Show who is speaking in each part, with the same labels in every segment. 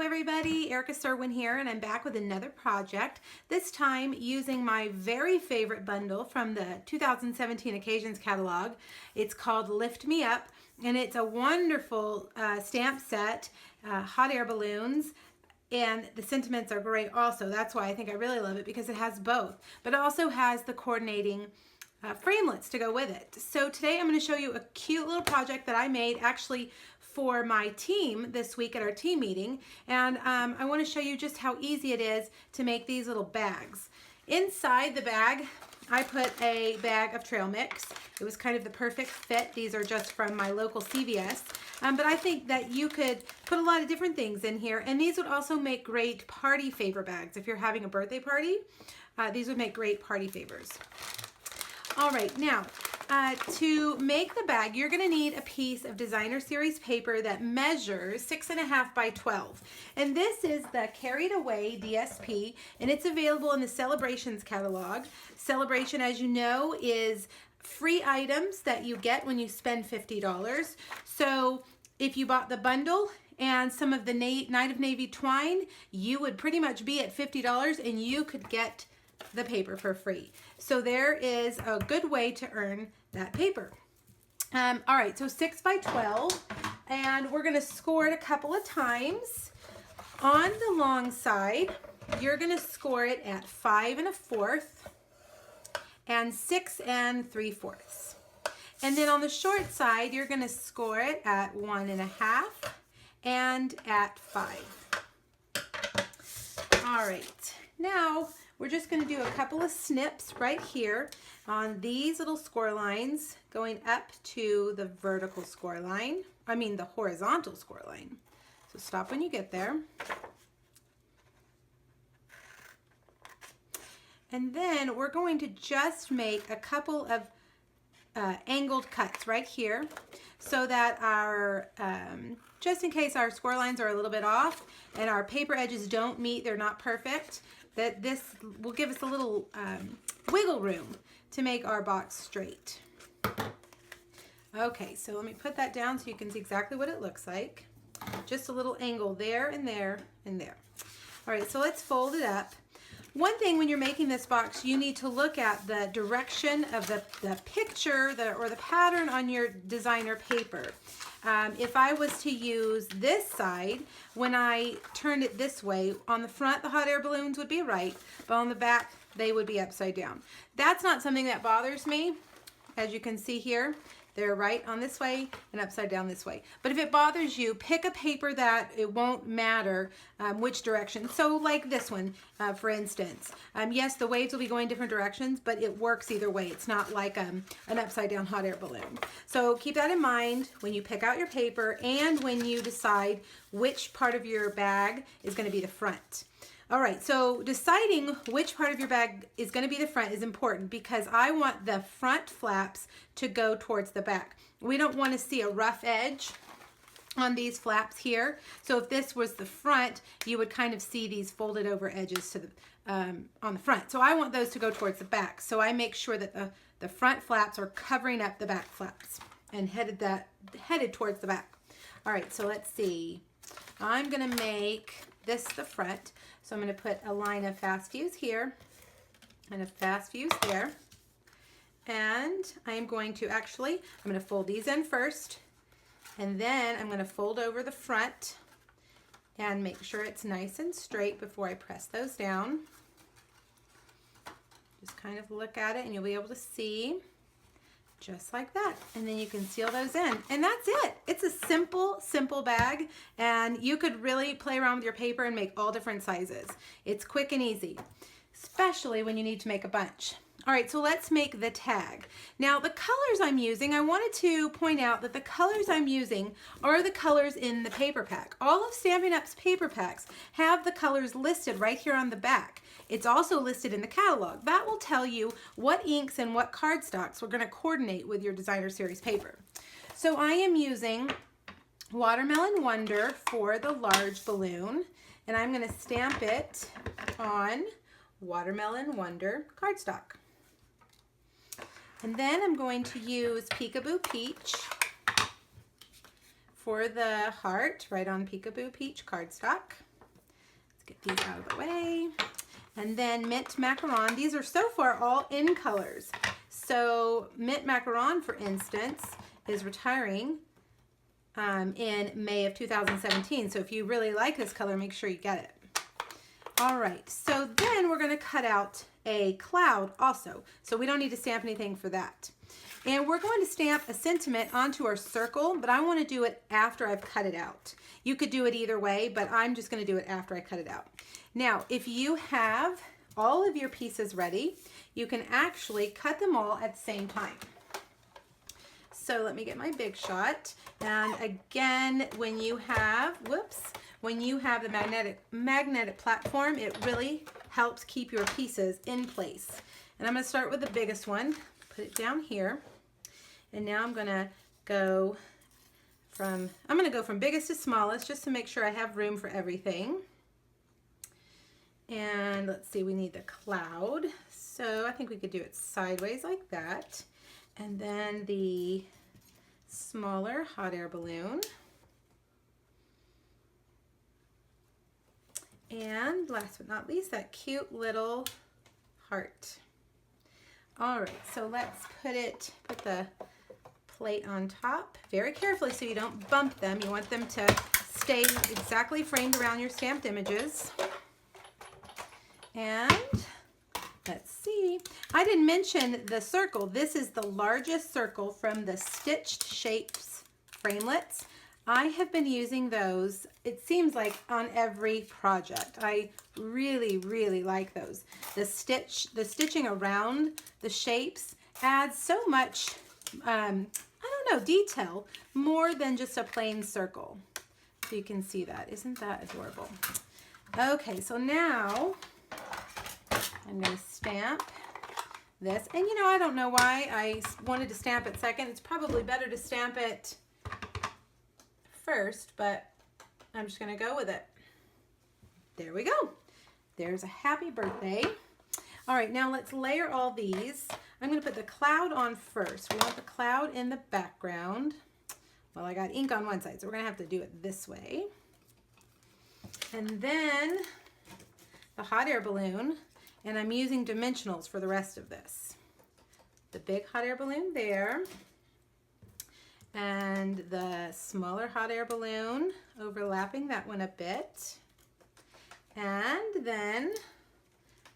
Speaker 1: everybody, Erica Serwin here, and I'm back with another project, this time using my very favorite bundle from the 2017 Occasions catalog. It's called Lift Me Up, and it's a wonderful stamp set, hot air balloons, and the sentiments are great also. That's why I think I really love it, because it has both, but it also has the coordinating framelits to go with it. So today I'm going to show you a cute little project that I made actually for my team this week at our team meeting, and I want to show you just how easy it is to make these little bags. Inside the bag I put a bag of trail mix. It was kind of the perfect fit. These are just from my local CVS, but I think that you could put a lot of different things in here, and these would also make great party favor bags. If you're having a birthday party, these would make great party favors. All right, now to make the bag, you're going to need a piece of designer series paper that measures 6.5 by 12. And this is the Carried Away DSP, and it's available in the Celebrations catalog. Celebration, as you know, is free items that you get when you spend $50. So if you bought the bundle and some of the Night of Navy twine, you would pretty much be at $50 and you could get the paper for free. So there is a good way to earn that paper. All right, so 6 by 12, and we're going to score it a couple of times. On the long side, you're going to score it at 5 1/4 and 6 3/4. And then on the short side, you're going to score it at 1 1/2 and at 5. All right, now we're just going to do a couple of snips right here on these little score lines going up to the vertical score line. I mean the horizontal score line. So stop when you get there. And then we're going to just make a couple of angled cuts right here so that our, just in case our score lines are a little bit off and our paper edges don't meet, they're not perfect, that this will give us a little wiggle room to make our box straight. Okay, so let me put that down so you can see exactly what it looks like. Just a little angle there and there and there. All right, so let's fold it up. One thing when you're making this box, you need to look at the direction of the picture or the pattern on your designer paper. If I was to use this side, when I turned it this way, on the front the hot air balloons would be right, but on the back they would be upside down. That's not something that bothers me. As you can see here, they're right on this way and upside down this way. But if it bothers you, pick a paper that it won't matter which direction. So like this one, for instance. Yes, the waves will be going different directions, but it works either way. It's not like an upside down hot air balloon. So keep that in mind when you pick out your paper and when you decide which part of your bag is going to be the front. All right, so deciding which part of your bag is going to be the front is important because I want the front flaps to go towards the back. We don't want to see a rough edge on these flaps here. So if this was the front, you would kind of see these folded over edges to the, on the front. So I want those to go towards the back. So I make sure that the front flaps are covering up the back flaps and headed towards the back. All right, so let's see. I'm going to make this the front. So I'm going to put a line of fast fuse here and a fast fuse there. And I'm going to I'm going to fold these in first, and then I'm going to fold over the front and make sure it's nice and straight before I press those down. Just kind of look at it and you'll be able to see just like that, and then you can seal those in, and that's it. It's a simple bag, and you could really play around with your paper and make all different sizes. It's quick and easy, especially when you need to make a bunch. All right, so let's make the tag. Now the colors I'm using, I wanted to point out that the colors I'm using are the colors in the paper pack. All of Stampin' Up's paper packs have the colors listed right here on the back. It's also listed in the catalog. That will tell you what inks and what cardstocks we're going to coordinate with your designer series paper. So I am using Watermelon Wonder for the large balloon, and I'm going to stamp it on Watermelon Wonder cardstock. And then I'm going to use Peekaboo Peach for the heart right on Peekaboo Peach cardstock. Get these out of the way. And then Mint Macaron. These are so far all in colors. So Mint Macaron, for instance, is retiring in May of 2017. So if you really like this color, make sure you get it. All right, so then we're gonna cut out a cloud also. So we don't need to stamp anything for that. And we're going to stamp a sentiment onto our circle, but I want to do it after I've cut it out. You could do it either way, but I'm just going to do it after I cut it out. Now, if you have all of your pieces ready, you can actually cut them all at the same time. So let me get my Big Shot. And again, when you have, when you have the magnetic platform, it really helps keep your pieces in place. And I'm going to start with the biggest one, put it down here. And now I'm going to go from biggest to smallest just to make sure I have room for everything. And let's see, we need the cloud. So I think we could do it sideways like that. And then the smaller hot air balloon. And last but not least, that cute little heart. All right, so let's put the plate on top very carefully so you don't bump them. You want them to stay exactly framed around your stamped images. And let's see, I didn't mention the circle. This is the largest circle from the Stitched Shapes framelits. I have been using those, it seems like, on every project. I really, really like those. The stitching around the shapes adds so much, I don't know, detail, more than just a plain circle. So you can see that. Isn't that adorable? Okay, so now I'm going to stamp this. And you know, I don't know why I wanted to stamp it second. It's probably better to stamp it first, but I'm just going to go with it. There we go. There's a happy birthday. All right, now let's layer all these. I'm going to put the cloud on first. We want the cloud in the background. Well, I got ink on one side, so we're going to have to do it this way. And then the hot air balloon, and I'm using dimensionals for the rest of this. The big hot air balloon there, and the smaller hot air balloon overlapping that one a bit. And then,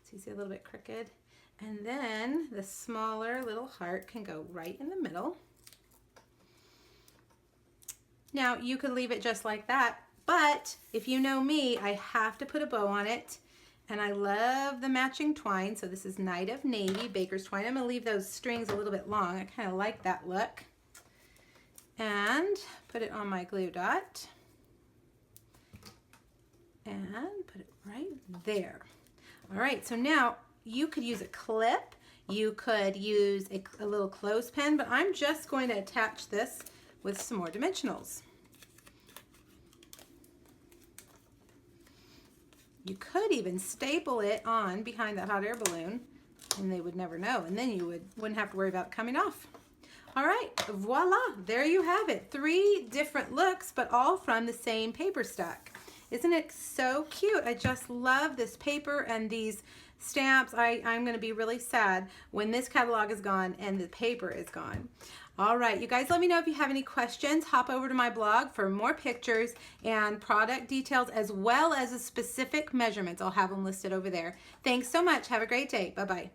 Speaker 1: see a little bit crooked, and then the smaller little heart can go right in the middle. Now you could leave it just like that, but if you know me, I have to put a bow on it, and I love the matching twine. So this is Night of Navy Baker's twine. I'm gonna leave those strings a little bit long. I kind of like that look. And put it on my glue dot and put it right there. All right, so now you could use a clip, you could use a little clothespin, but I'm just going to attach this with some more dimensionals. You could even staple it on behind that hot air balloon and they would never know, and then you wouldn't have to worry about it coming off. All right, voila, there you have it. 3 different looks, but all from the same paper stack. Isn't it so cute? I just love this paper and these stamps. I'm gonna be really sad when this catalog is gone and the paper is gone. All right, you guys, let me know if you have any questions. Hop over to my blog for more pictures and product details, as well as the specific measurements. I'll have them listed over there. Thanks so much. Have a great day. Bye-bye.